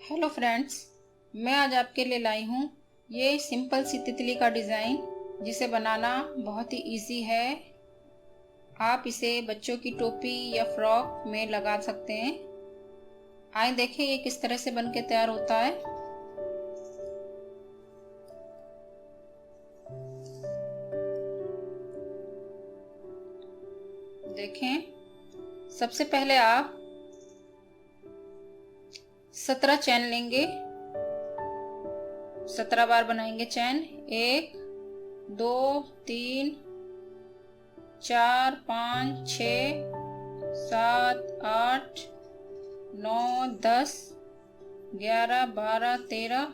Hello friends, मैं आज आपके लिए लाई हूँ ये सिंपल सी तितली का डिज़ाइन जिसे बनाना बहुत ही इजी है। आप इसे बच्चों की टोपी या फ्रॉक में लगा सकते हैं। आए देखें ये किस तरह से बन के तैयार होता है। देखें, सबसे पहले आप 17 चैन लेंगे। 17 बार बनाएंगे चैन। 1 2 3 4 5 6 7 8 9 10 11 12 13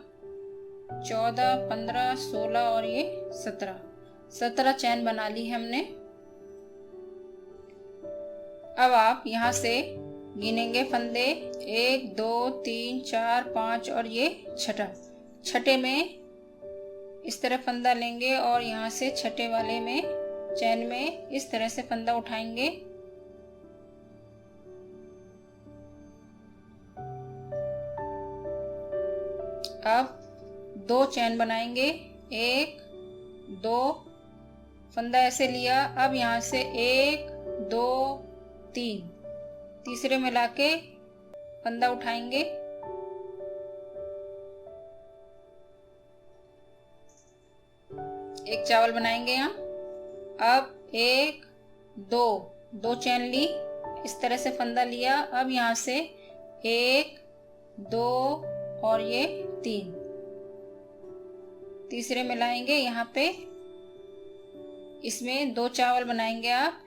14 15 16 और ये 17 चैन बना ली है हमने। अब आप यहाँ से गिनेंगे फंदे 1 2 3 4 5 और ये छठे में इस तरह फंदा लेंगे और यहाँ से छठे वाले में चैन में इस तरह से फंदा उठाएंगे। अब 2 चैन बनाएंगे। 1 2 फंदा ऐसे लिया। अब यहाँ से 1 2 3 तीसरे में लाके फंदा उठाएंगे। एक चावल बनाएंगे यहाँ। अब 1 2 चैन ली, इस तरह से फंदा लिया। अब यहाँ से 1 2 और ये 3 तीसरे में लाएंगे। यहाँ पे इसमें 2 चावल बनाएंगे आप।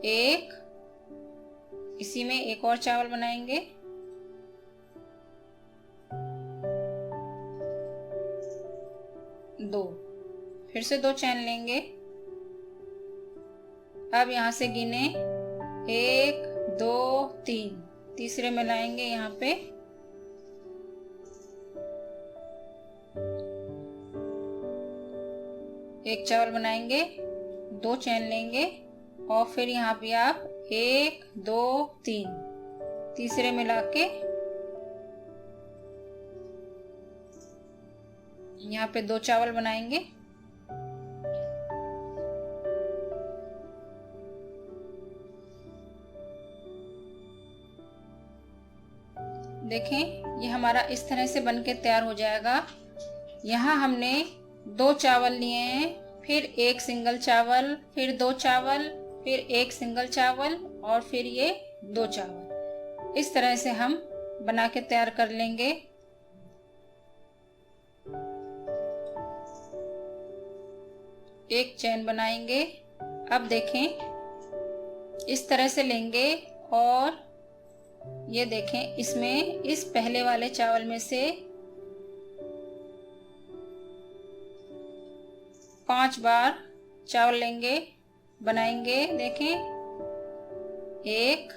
1 इसी में एक और चावल बनाएंगे। 2 फिर से 2 चैन लेंगे। अब यहाँ से गिने 1 2 3 तीसरे में लाएंगे। यहाँ पे एक चावल बनाएंगे, 2 चैन लेंगे और फिर यहाँ पे आप 1 2 3 तीसरे में लाके यहाँ पे 2 चावल बनाएंगे। देखें, ये हमारा इस तरह से बनके तैयार हो जाएगा। यहाँ हमने 2 चावल लिए हैं, फिर 1 सिंगल चावल, फिर 2 चावल, फिर 1 सिंगल चावल और फिर ये 2 चावल। इस तरह से हम बना के तैयार कर लेंगे। एक चैन बनाएंगे। अब देखें, इस तरह से लेंगे और ये देखें, इसमें इस पहले वाले चावल में से 5 बार चावल लेंगे, बनाएंगे। देखें, 1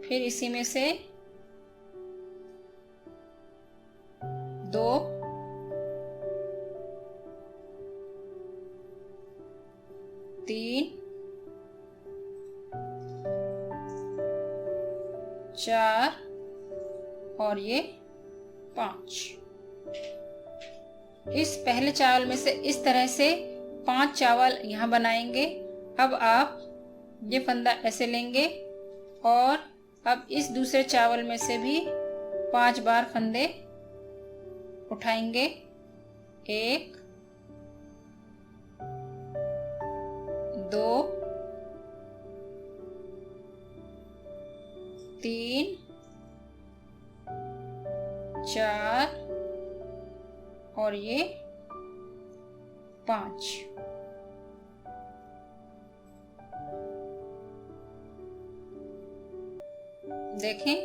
फिर इसी में से 2 3 4 और ये 5। इस पहले चावल में से इस तरह से 5 चावल यहाँ बनाएंगे। अब आप ये फंदा ऐसे लेंगे और अब इस दूसरे चावल में से भी 5 बार फंदे उठाएंगे। 1 2 3 4 और ये 5। देखें,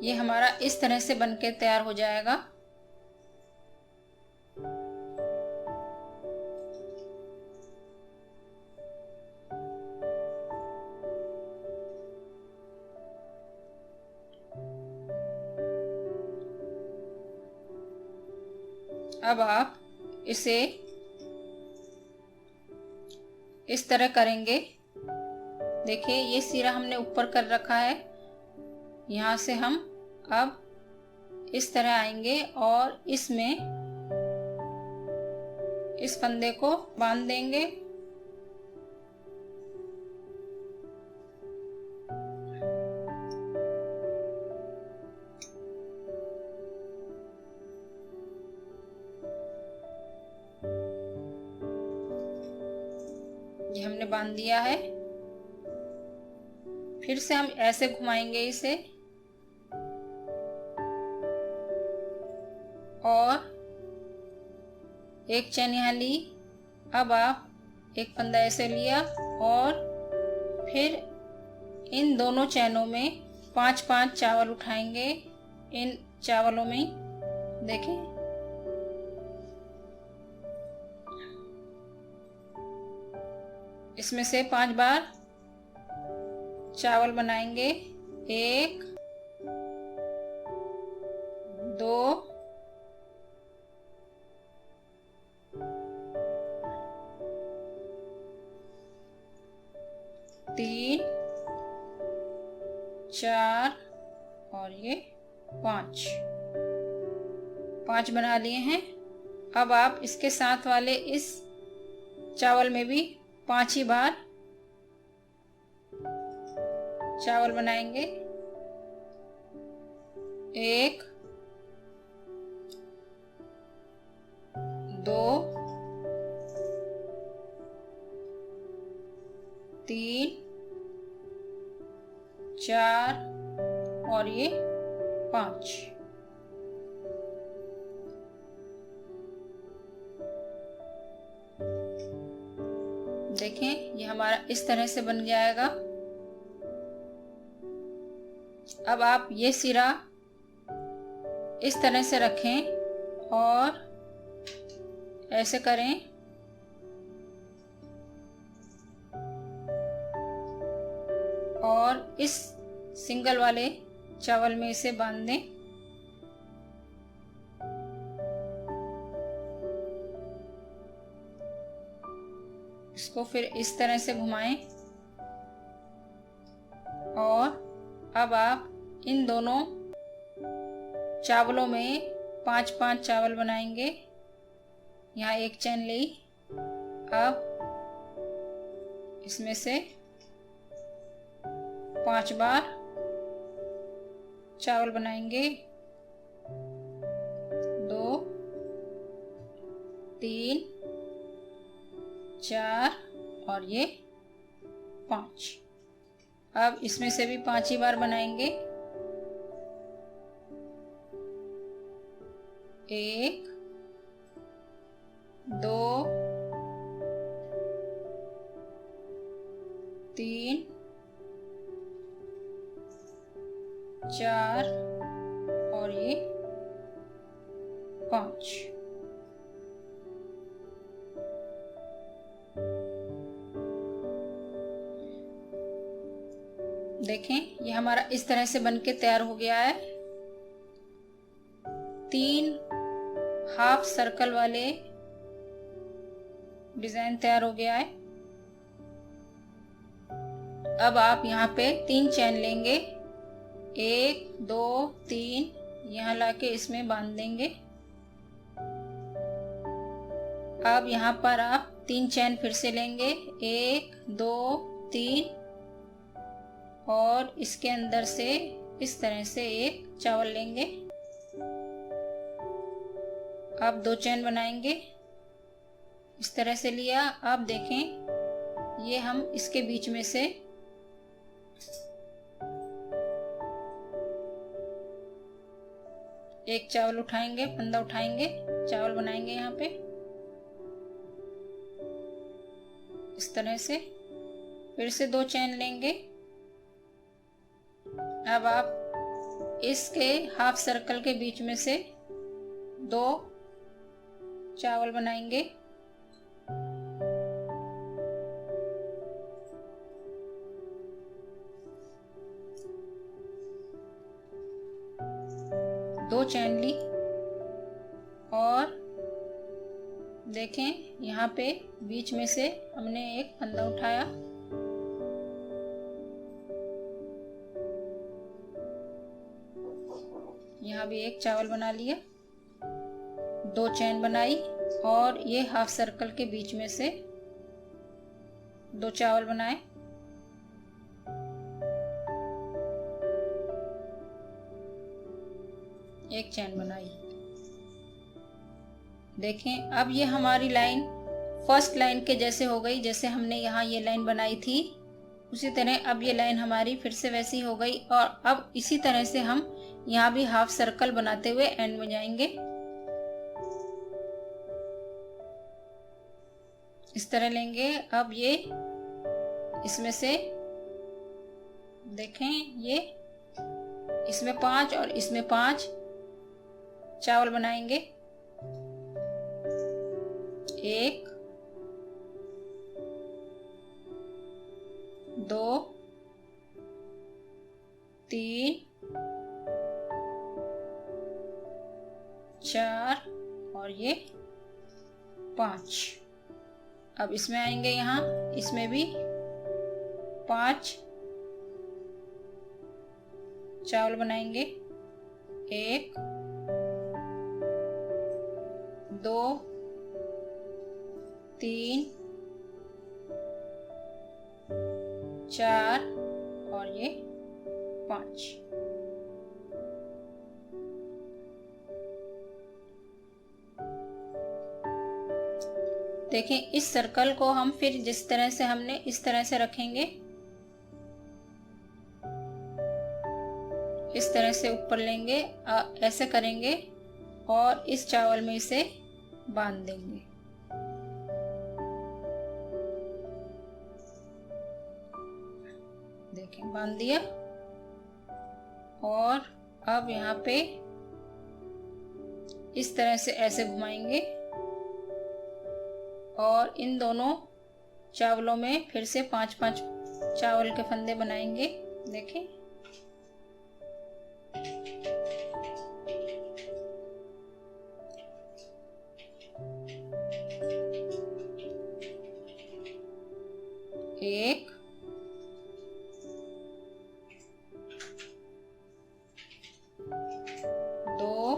ये हमारा इस तरह से बनके तैयार हो जाएगा। अब आप इसे इस तरह करेंगे। देखिए, ये सिरा हमने ऊपर कर रखा है यहाँ से हम अब इस तरह आएंगे और इसमें इस फंदे को बांध देंगे। ये हमने बांध दिया है। फिर से हम ऐसे घुमाएंगे इसे और एक चैन यहाँ ली। अब आप एक फंदा ऐसे लिया और फिर इन दोनों चैनों में 5-5 चावल उठाएंगे। इन चावलों में देखें, इसमें से 5 बार चावल बनाएंगे। 1 2 3 4 और ये 5 बना लिए हैं। अब आप इसके साथ वाले इस चावल में भी 5 ही बार चावल बनाएंगे। 1 2 3 4 और ये 5। देखें, ये हमारा इस तरह से बन जाएगा। अब आप ये सिरा इस तरह से रखें और ऐसे करें और इस सिंगल वाले चावल में इसे बांध दें। इसको फिर इस तरह से घुमाएं और अब आप इन दोनों चावलों में 5-5 चावल बनाएंगे। यहाँ एक चैन ली। अब इसमें से 5 बार चावल बनाएंगे। 2 3 4 और ये 5। अब इसमें से भी 5 ही बार बनाएंगे। 1 2 3 4 और ये 5। देखें, ये हमारा इस तरह से बनके तैयार हो गया है। 3 हाफ सर्कल वाले डिजाइन तैयार हो गया है। अब आप यहाँ पे 3 चैन लेंगे। 1 2 3 यहाँ लाके इसमें बांध देंगे। अब यहाँ पर आप 3 चैन फिर से लेंगे। 1 2 3 और इसके अंदर से इस तरह से एक चावल लेंगे। अब 2 चैन बनाएंगे। इस तरह से लिया। अब देखें, ये हम इसके बीच में से एक चावल उठाएंगे, फंदा उठाएंगे, चावल बनाएंगे यहाँ पे इस तरह से। फिर से 2 चैन लेंगे। अब आप इसके हाफ सर्कल के बीच में से 2 चावल बनाएंगे। दो चैन ली और देखें, यहाँ पे बीच में से हमने एक फंदा उठाया। यहाँ भी एक चावल बना लिया, 2 चेन बनाई और ये हाफ सर्कल के बीच में से 2 चावल बनाए, एक चेन बनाई। देखें अब ये हमारी लाइन फर्स्ट लाइन के जैसे हो गई, जैसे हमने यहाँ ये लाइन बनाई थी उसी तरह अब ये लाइन हमारी फिर से वैसी हो गई। और अब इसी तरह से हम यहाँ भी हाफ सर्कल बनाते हुए एंड में जाएंगे। इस तरह लेंगे। अब ये इसमें से देखें, ये इसमें 5 और इसमें 5 चावल बनाएंगे। 1 2 3 4 और ये 5। अब इसमें आएंगे, यहाँ इसमें भी 5 चावल बनाएंगे। 1 2 3 4 और ये 5। देखें इस सर्कल को हम फिर जिस तरह से हमने इस तरह से रखेंगे, इस तरह से ऊपर लेंगे, ऐसे करेंगे और इस चावल में इसे बांध देंगे। देखें बांध दिया। और अब यहाँ पे इस तरह से ऐसे घुमाएंगे और इन दोनों चावलों में फिर से 5-5 चावल के फंदे बनाएंगे। देखें एक, 2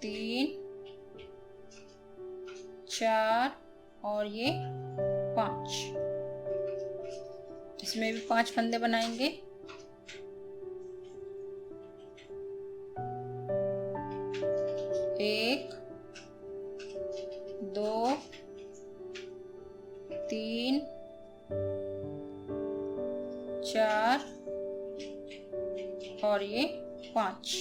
3 4 और ये 5। इसमें भी 5 फंदे बनाएंगे। 1 2 3 4 और ये 5।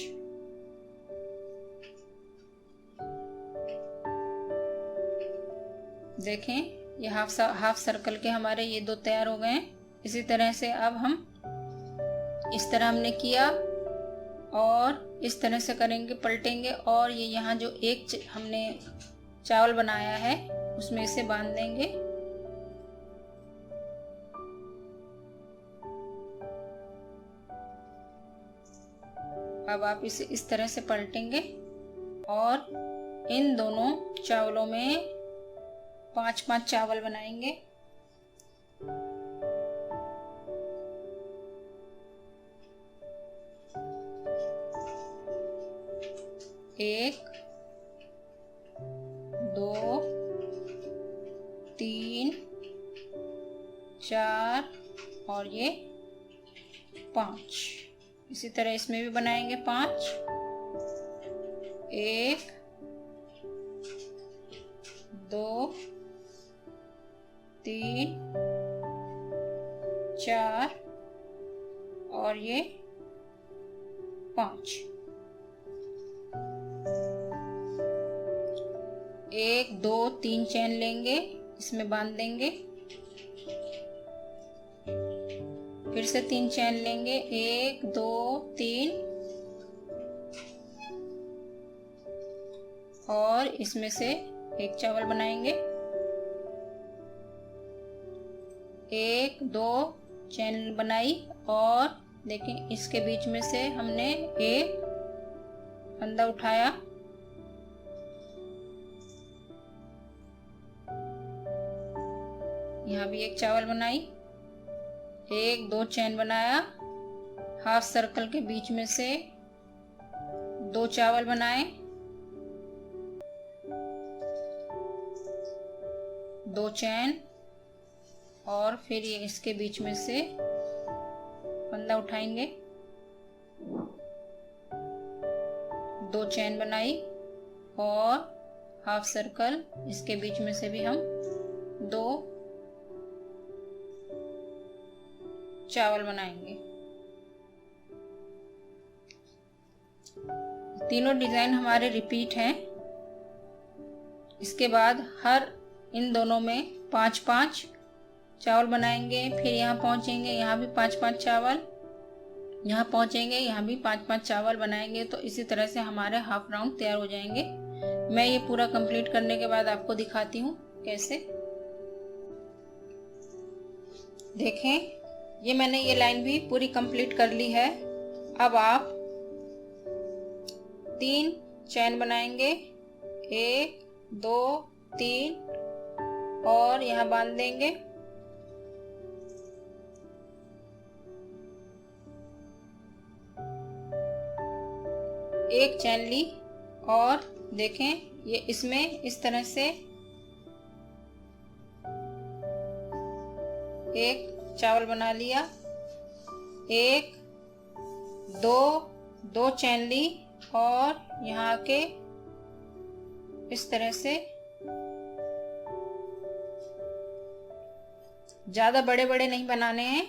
देखें ये हाफ सर्कल के हमारे ये 2 तैयार हो गए हैं। इसी तरह से अब हम इस तरह हमने किया और इस तरह से करेंगे, पलटेंगे और ये यहाँ जो एक हमने चावल बनाया है उसमें इसे बांध देंगे। अब आप इसे इस तरह से पलटेंगे और इन दोनों चावलों में 5-5 चावल बनाएंगे। 1 2 3 4 और ये 5। इसी तरह इसमें भी बनाएंगे 5। 1 2 3 4 और ये 5। 1 2 3 चेन लेंगे, इसमें बांध देंगे। फिर से 3 चेन लेंगे, 1 2 3 और इसमें से एक चावल बनाएंगे। 1 2 चेन बनाई और देखें इसके बीच में से हमने एक फंदा उठाया, यहाँ भी एक चावल बनाई, 1 2 चेन बनाया हाफ सर्कल के बीच में से 2 चावल बनाएं, 2 चैन, और फिर ये इसके बीच में से फंदा उठाएंगे, 2 चैन बनाई और हाफ सर्कल, इसके बीच में से भी हम 2 चावल बनाएंगे। तीनों डिजाइन हमारे रिपीट हैं। इसके बाद हर इन दोनों में 5-5 चावल बनाएंगे, फिर यहाँ पहुंचेंगे, यहाँ भी 5-5 चावल, यहाँ पहुंचेंगे, यहाँ भी 5-5 चावल बनाएंगे। तो इसी तरह से हमारे हाफ राउंड तैयार हो जाएंगे। मैं ये पूरा कंप्लीट करने के बाद आपको दिखाती हूँ कैसे। देखें, ये मैंने ये लाइन भी पूरी कंप्लीट कर ली है। अब आप 3 चैन बनाएंगे, 1 2 3, और यहाँ बांध देंगे। एक चैन ली और देखें, ये इसमें इस तरह से एक चावल बना लिया, 1 2 चैन ली और यहाँ आके इस तरह से, ज्यादा बड़े बड़े नहीं बनाने हैं,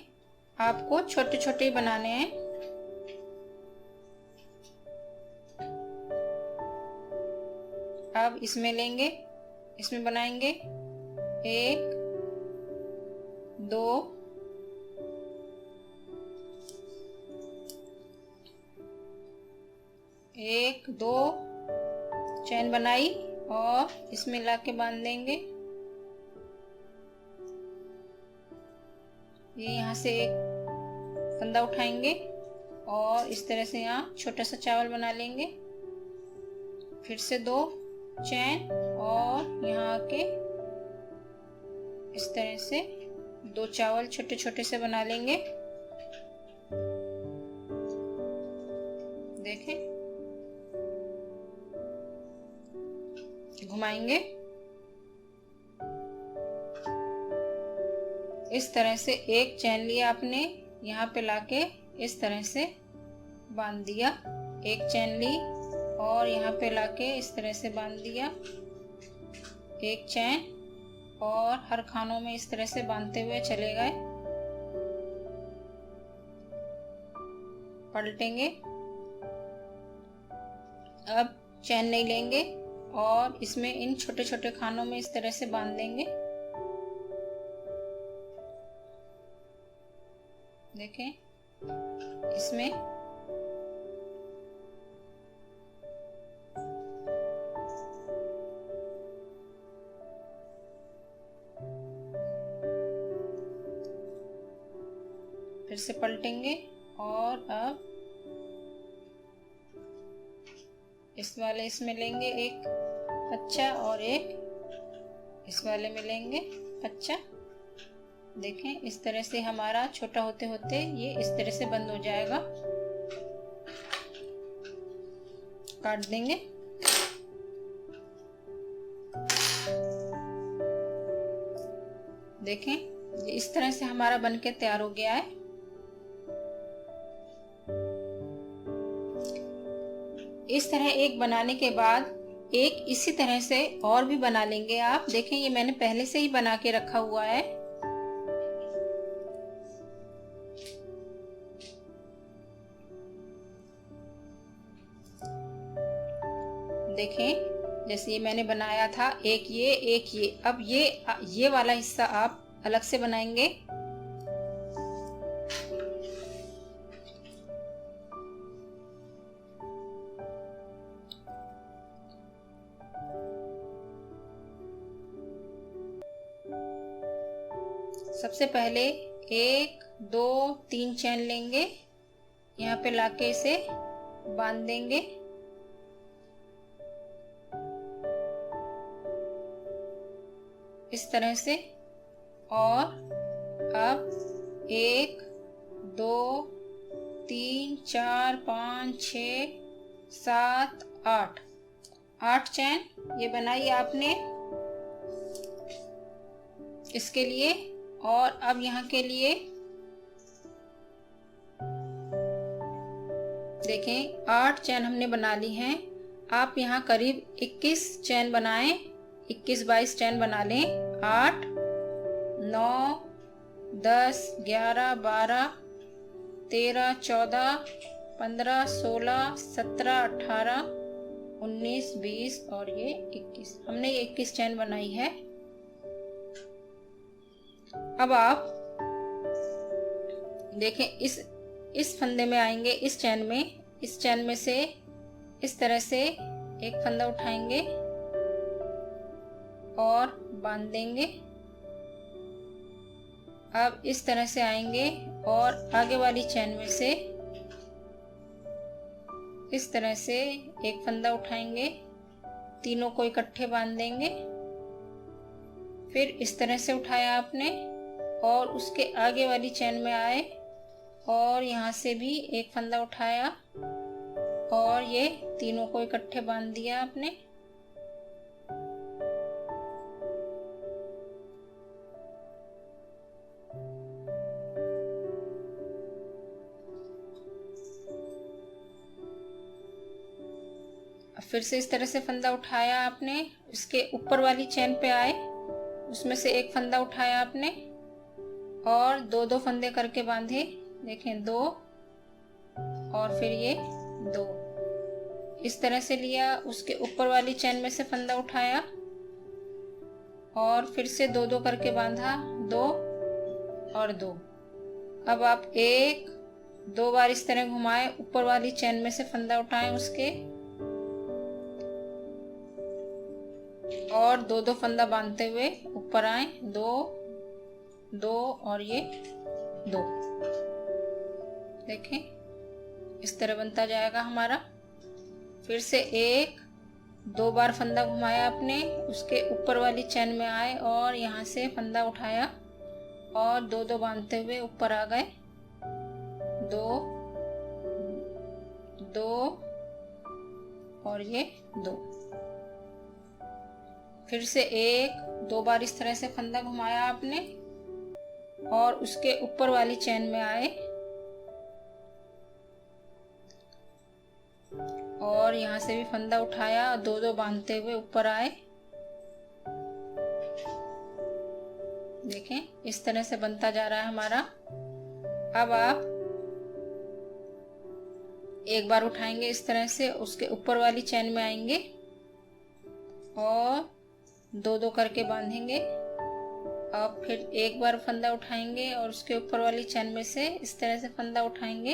आपको छोटे छोटे ही बनाने हैं। अब इसमें लेंगे, इसमें बनाएंगे 1 2 1 2 चैन बनाई और इसमें लाके बांध देंगे। ये यहाँ से एक फंदा उठाएंगे और इस तरह से यहाँ छोटा सा चावल बना लेंगे। फिर से 2 चैन और यहाँ आके इस तरह से 2 चावल छोटे छोटे से बना लेंगे। देखें, घुमाएंगे, इस तरह से एक चैन लिया आपने, यहाँ पे लाके इस तरह से बांध दिया। एक चैन ली और यहाँ पे लाके इस तरह से बांध दिया, एक चैन, और हर खानों में इस तरह से बांधते हुए चले गए। पलटेंगे, अब चैन नहीं लेंगे और इसमें इन छोटे छोटे खानों में इस तरह से बांध देंगे। देखें, इसमें फिर से पलटेंगे और अब इस वाले इसमें लेंगे एक कच्चा और एक इस वाले में लेंगे कच्चा। देखें, इस तरह से हमारा छोटा होते होते ये इस तरह से बंद हो जाएगा। काट देंगे। देखें, ये इस तरह से हमारा बनके तैयार हो गया है। इस तरह एक बनाने के बाद एक इसी तरह से और भी बना लेंगे आप। देखें, ये मैंने पहले से ही बना के रखा हुआ है। देखें, जैसे ये मैंने बनाया था, एक ये। अब ये वाला हिस्सा आप अलग से बनाएंगे। सबसे पहले 1 2 3 चैन लेंगे, यहाँ पे लाके इसे बांध देंगे। इस तरह से, और अब 1 2 3 4 5 6 7 8, 8 चैन ये बनाई आपने इसके लिए। और अब यहाँ के लिए देखें 8 चैन हमने बना ली हैं। आप यहाँ करीब 21 चैन बनाएं, 21-22 चैन बना लें। 8 9 10 11 12 13 14 15 16 17 18 19 20 और ये 21, हमने ये 21 चैन बनाई है। अब आप देखें इस फंदे में आएंगे, इस चैन में से इस तरह से एक फंदा उठाएंगे और बांध देंगे। अब इस तरह से आएंगे और आगे वाली चैन में से इस तरह से एक फंदा उठाएंगे, तीनों को इकट्ठे बांध देंगे। फिर इस तरह से उठाया आपने और उसके आगे वाली चैन में आए और यहाँ से भी एक फंदा उठाया और ये तीनों को इकट्ठे बांध दिया आपने। फिर से इस तरह से फंदा उठाया आपने, इसके ऊपर वाली चैन पे आए, उसमें से एक फंदा उठाया आपने और दो फंदे करके बांधे। देखें 2 और फिर ये 2, इस तरह से लिया। उसके ऊपर वाली चैन में से फंदा उठाया और फिर से 2 करके बांधा, 2 और 2। अब आप 1-2 बार इस तरह घुमाए, ऊपर वाली चैन में से फंदा उठाएं उसके और 2 फंदा बांधते हुए ऊपर आए, 2 और ये 2। देखें इस तरह बनता जाएगा हमारा। फिर से 1-2 बार फंदा घुमाया आपने, उसके ऊपर वाली चैन में आए और यहाँ से फंदा उठाया और 2 बांधते हुए ऊपर आ गए, 2 और ये 2। फिर से 1-2 बार इस तरह से फंदा घुमाया आपने और उसके ऊपर वाली चैन में आए और यहाँ से भी फंदा उठाया, 2 बांधते हुए ऊपर आए। देखें इस तरह से बनता जा रहा है हमारा। अब आप एक बार उठाएंगे इस तरह से, उसके ऊपर वाली चैन में आएंगे और 2 करके बांधेंगे। अब फिर एक बार फंदा उठाएंगे और उसके ऊपर वाली चैन में से इस तरह से फंदा उठाएंगे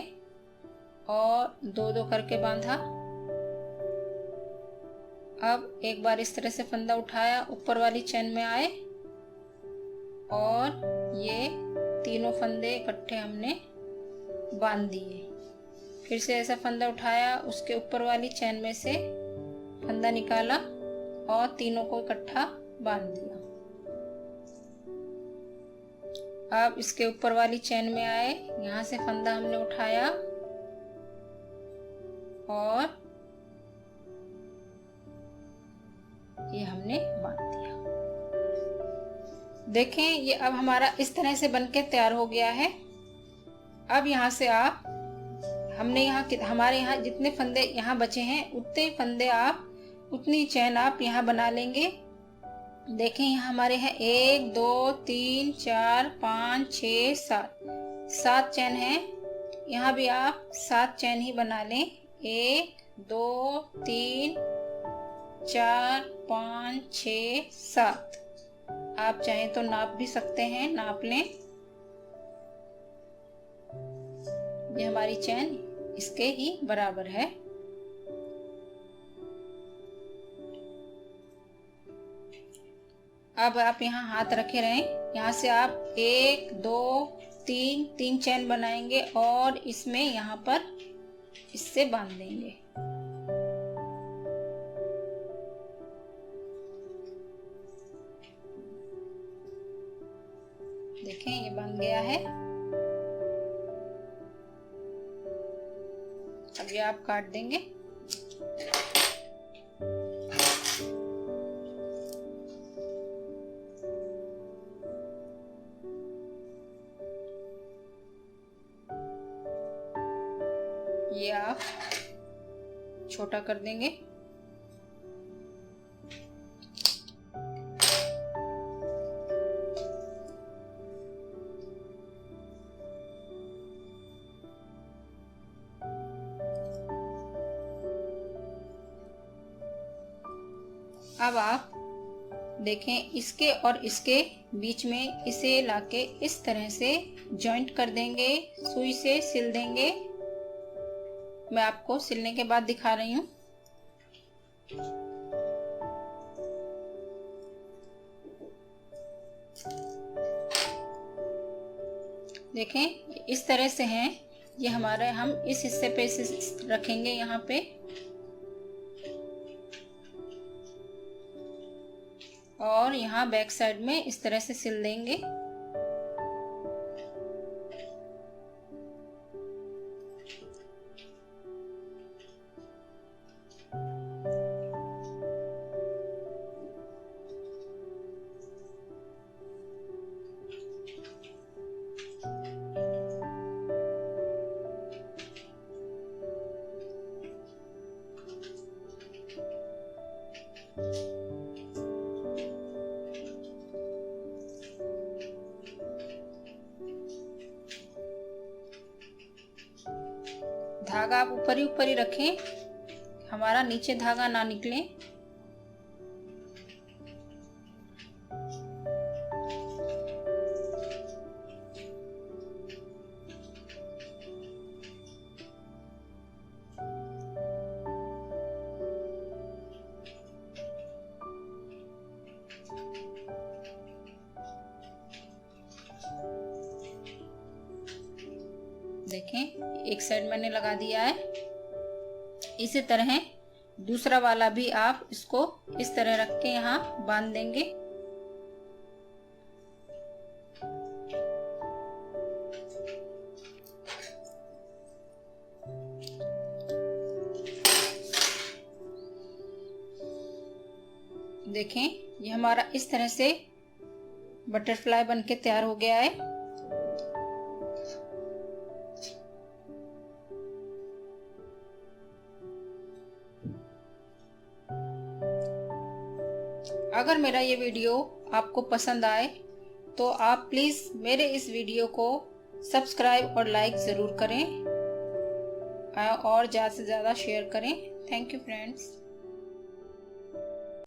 और 2 करके बांधा। अब एक बार इस तरह से फंदा उठाया, ऊपर वाली चैन में आए और ये तीनों फंदे इकट्ठे हमने बांध दिए। फिर से ऐसा फंदा उठाया, उसके ऊपर वाली चैन में से फंदा निकाला और तीनों को इकट्ठा बांध दिया। अब इसके ऊपर वाली चैन में आए, यहाँ से फंदा हमने उठाया और ये हमने बांध दिया। देखें ये अब हमारा इस तरह से बनके तैयार हो गया है। अब यहाँ से आप हमारे यहाँ जितने फंदे यहाँ बचे हैं उतने फंदे आप उतनी चैन आप यहाँ बना लेंगे। देखें यहाँ हमारे हैं 1 2 3 4 5 6 7 चैन है। यहाँ भी आप 7 चैन ही बना लें। 1 2 3 4 5 6 7। आप चाहें तो नाप भी सकते हैं, नाप लें। ये हमारी चैन इसके ही बराबर है। अब आप यहाँ हाथ रखे रहें। यहाँ से आप 1 2 3 चैन बनाएंगे और इसमें यहाँ पर इससे बांध देंगे। देखें ये बन गया है। ये आप काट देंगे। ये आप छोटा कर देंगे। अब आप देखें, इसके और इसके बीच में इसे लाके इस तरह से जॉइंट कर देंगे, सुई से सिल देंगे। मैं आपको सिलने के बाद दिखा रही हूँ। देखें, इस तरह से हैं ये हमारे। हम इस हिस्से पे इसे रखेंगे यहाँ पे, और यहाँ बैक साइड में इस तरह से सिल देंगे। धागा आप ऊपर ही रखें, हमारा नीचे धागा ना निकले। देखें, एक साइड मैंने लगा दिया है। इसी तरह दूसरा वाला भी आप इसको इस तरह रख के यहाँ बांध देंगे। देखें, ये हमारा इस तरह से बटरफ्लाई बनके तैयार हो गया है। अगर मेरा ये वीडियो आपको पसंद आए तो आप प्लीज़ मेरे इस वीडियो को सब्सक्राइब और लाइक ज़रूर करें और ज़्यादा से ज़्यादा शेयर करें। Thank you friends.